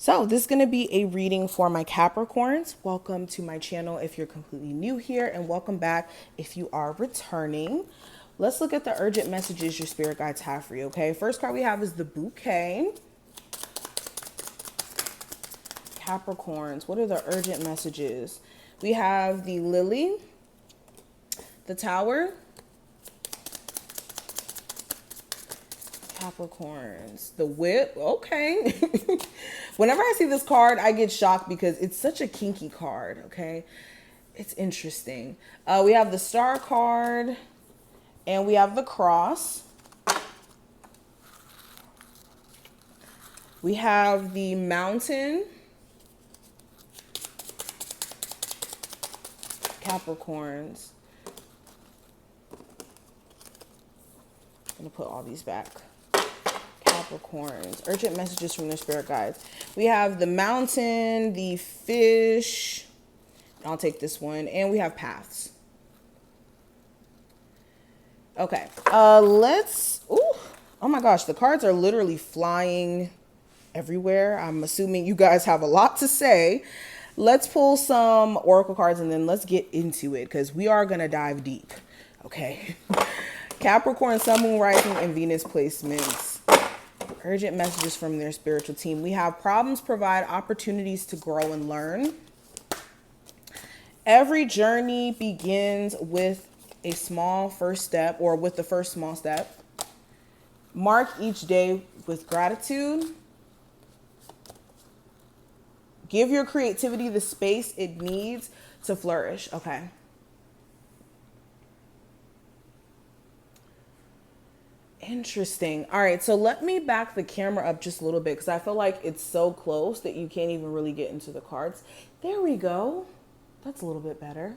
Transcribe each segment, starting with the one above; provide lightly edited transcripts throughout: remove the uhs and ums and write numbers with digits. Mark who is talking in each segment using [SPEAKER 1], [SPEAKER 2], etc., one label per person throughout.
[SPEAKER 1] So this is going to be a reading for my Capricorns. Welcome to my channel if you're completely new here, and welcome back if you are returning. Let's look at the urgent messages your spirit guides have for you, okay? First card we have is the Bouquet. Capricorns, what are the urgent messages? We have the Lily, the Tower, Capricorns, the Whip. Okay. Whenever I see this card, I get shocked because it's such a kinky card. Okay. It's interesting. We have the Star card and we have the Cross. We have the Mountain. Capricorns. I'm going to put all these back. Capricorns, urgent messages from their spirit guides. We have the Mountain, the Fish. I'll take this one. And we have Paths. Okay. Oh my gosh. The cards are literally flying everywhere. I'm assuming you guys have a lot to say. Let's pull some oracle cards and then let's get into it because we are going to dive deep. Okay. Capricorn, Sun, Moon, Rising, and Venus placements. Urgent messages from their spiritual team. We have problems provide opportunities to grow and learn. Every journey begins with a small first step, or with the first small step. Mark each day with gratitude. Give your creativity the space it needs to flourish. Okay. Interesting. All right, so let me back the camera up just a little bit because I feel like it's so close that you can't even really get into the cards. There we go. That's a little bit better.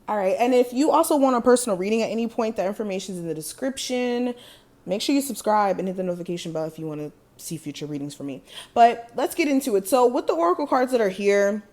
[SPEAKER 1] All right, and if you also want a personal reading at any point, that information is in the description. Make sure you subscribe and hit the notification bell if you want to see future readings from me. But let's get into it. So with the oracle cards that are here,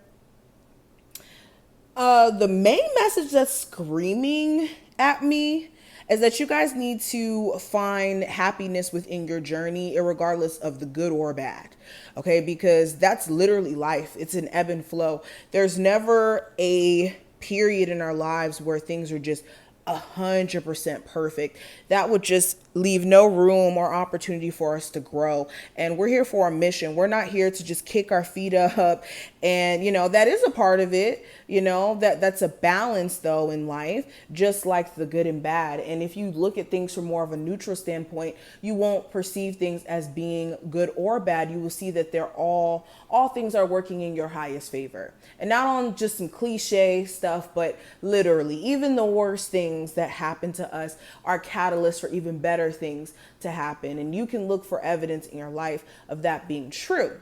[SPEAKER 1] the main message that's screaming at me is that you guys need to find happiness within your journey, regardless of the good or bad. Okay, because that's literally life. It's an ebb and flow. There's never a period in our lives where things are just 100% perfect. That would just leave no room or opportunity for us to grow. And we're here for a mission. We're not here to just kick our feet up. And, that is a part of it. That's a balance, though, in life, just like the good and bad. And if you look at things from more of a neutral standpoint, you won't perceive things as being good or bad. You will see that they're all things are working in your highest favor. And not on just some cliche stuff, but literally, even the worst things that happen to us are catalysts for even better things to happen. And you can look for evidence in your life of that being true.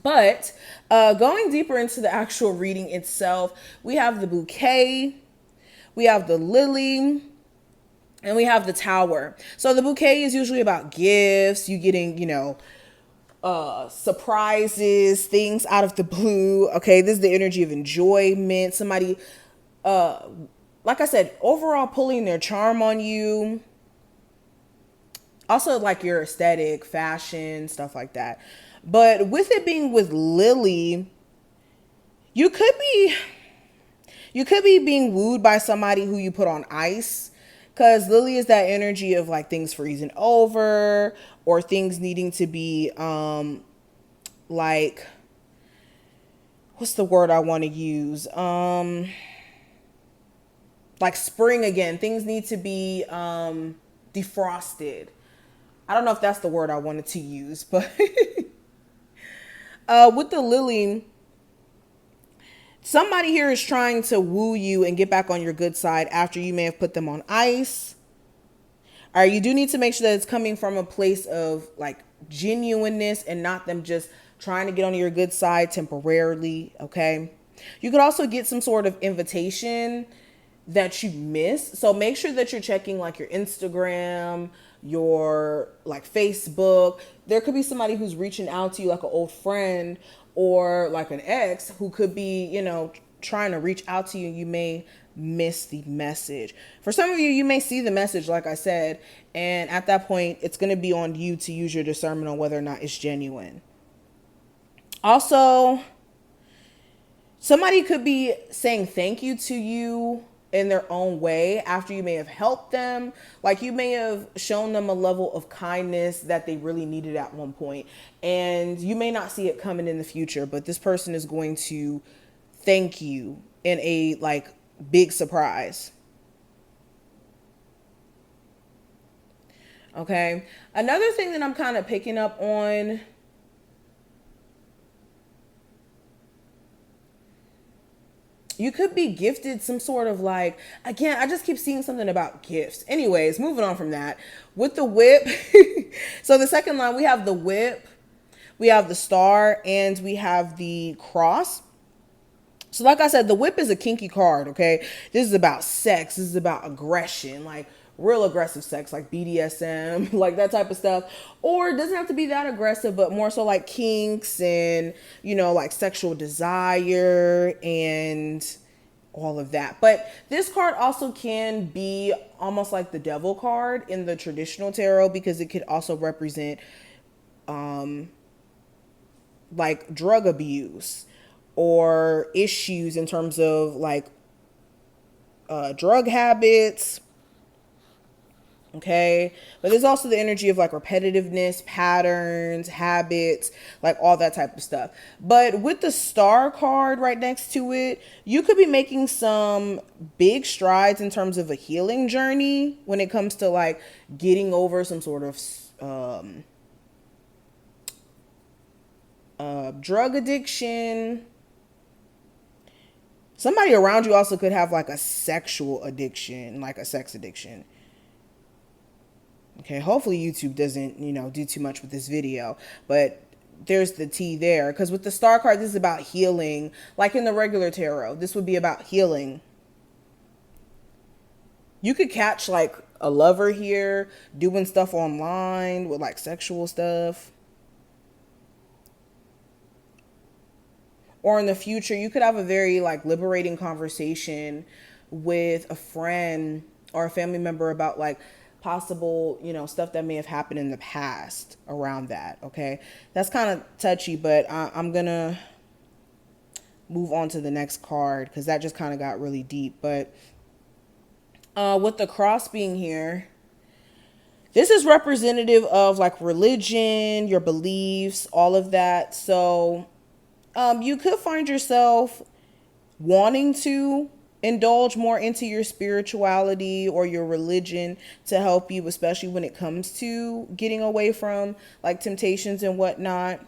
[SPEAKER 1] But going deeper into the actual reading itself, we have the Bouquet, we have the Lily, and we have the Tower. So the Bouquet is usually about gifts, you getting, surprises, things out of the blue. Okay, this is the energy of enjoyment. Somebody, like I said, overall pulling their charm on you. Also like your aesthetic, fashion, stuff like that. But with it being with Lily, you could be being wooed by somebody who you put on ice, because Lily is that energy of like things freezing over or things needing to be like, what's the word I want to use? Like spring again. Things need to be defrosted. I don't know if that's the word I wanted to use, but with the Lily, somebody here is trying to woo you and get back on your good side after you may have put them on ice. All right, you do need to make sure that it's coming from a place of like genuineness and not them just trying to get on your good side temporarily, okay? You could also get some sort of invitation that you miss. So make sure that you're checking like your Instagram, your like Facebook. There could be somebody who's reaching out to you, like an old friend or like an ex who could be, trying to reach out to you. You may miss the message. For some of you, you may see the message, like I said, and at that point, it's going to be on you to use your discernment on whether or not it's genuine. Also, somebody could be saying thank you to you in their own way after you may have helped them. Like you may have shown them a level of kindness that they really needed at one point. And you may not see it coming in the future, but this person is going to thank you in a like big surprise. Okay. Another thing that I'm kind of picking up on, you could be gifted some sort of like, again, I just keep seeing something about gifts. Anyways, moving on from that. With the whip, so the second line, we have the whip, we have the star, and we have the cross. So like I said, the whip is a kinky card, okay? This is about sex. This is about aggression, like real aggressive sex, like BDSM, like that type of stuff. Or it doesn't have to be that aggressive, but more so like kinks and, you know, like sexual desire and all of that. But this card also can be almost like the devil card in the traditional tarot because it could also represent like drug abuse or issues in terms of like drug habits. Okay. But there's also the energy of like repetitiveness, patterns, habits, like all that type of stuff. But with the star card right next to it, you could be making some big strides in terms of a healing journey when it comes to like getting over some sort of drug addiction. Somebody around you also could have like a sexual addiction, like a sex addiction. Okay, hopefully YouTube doesn't, you know, do too much with this video, but there's the T there. Because with the star card, this is about healing. Like in the regular tarot, this would be about healing. You could catch like a lover here doing stuff online with like sexual stuff. Or in the future, you could have a very like liberating conversation with a friend or a family member about like possible, you know, stuff that may have happened in the past around that. Okay. That's kind of touchy, but I'm going to move on to the next card because that just kind of got really deep. But with the cross being here, this is representative of like religion, your beliefs, all of that. So you could find yourself wanting to indulge more into your spirituality or your religion to help you, especially when it comes to getting away from like temptations and whatnot.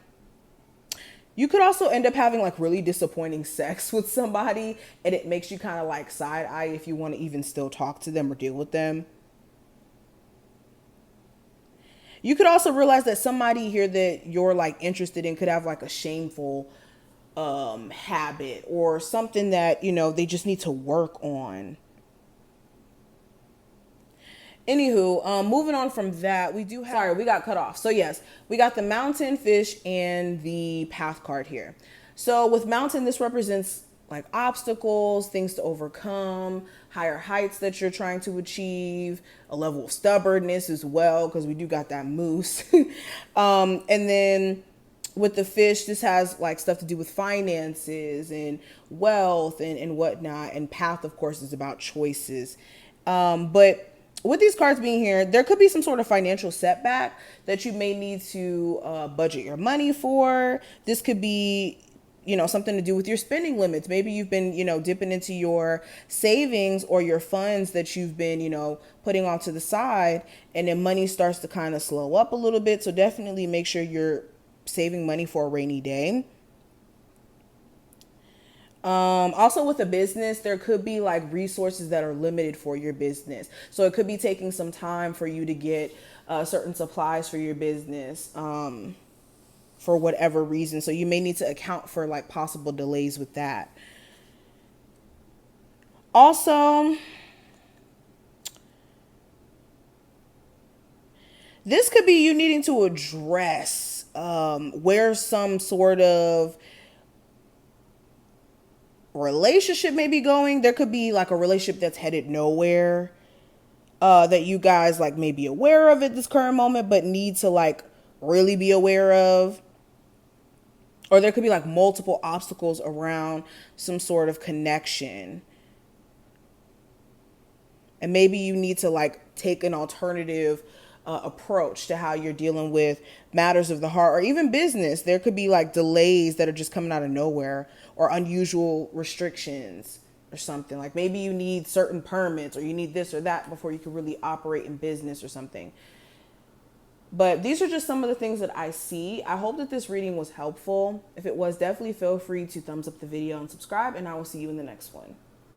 [SPEAKER 1] You could also end up having like really disappointing sex with somebody and it makes you kind of like side eye if you want to even still talk to them or deal with them. You could also realize that somebody here that you're like interested in could have like a shameful habit or something that, you know, they just need to work on. Anywho, moving on from that, we do have, sorry, we got cut off. So yes, we got the mountain, fish, and the path card here. So with mountain, this represents like obstacles, things to overcome, higher heights that you're trying to achieve, a level of stubbornness as well, because we do got that moose. And then with the fish, this has like stuff to do with finances and wealth and whatnot. And path, of course, is about choices. But with these cards being here, there could be some sort of financial setback that you may need to budget your money for. This could be, you know, something to do with your spending limits. Maybe you've been, you know, dipping into your savings or your funds that you've been, you know, putting off to the side, and then money starts to kind of slow up a little bit. So definitely make sure you're saving money for a rainy day. Also with a business, there could be like resources that are limited for your business. So it could be taking some time for you to get certain supplies for your business for whatever reason. So you may need to account for like possible delays with that. Also, this could be you needing to address where some sort of relationship may be going. There could be like a relationship that's headed nowhere that you guys like may be aware of at this current moment, but need to like really be aware of. Or there could be like multiple obstacles around some sort of connection. And maybe you need to like take an alternative approach to how you're dealing with matters of the heart or even business. There could be like delays that are just coming out of nowhere or unusual restrictions or something. Like maybe you need certain permits or you need this or that before you can really operate in business or something. But these are just some of the things that I see. I hope that this reading was helpful. If it was, definitely feel free to thumbs up the video and subscribe, and I will see you in the next one.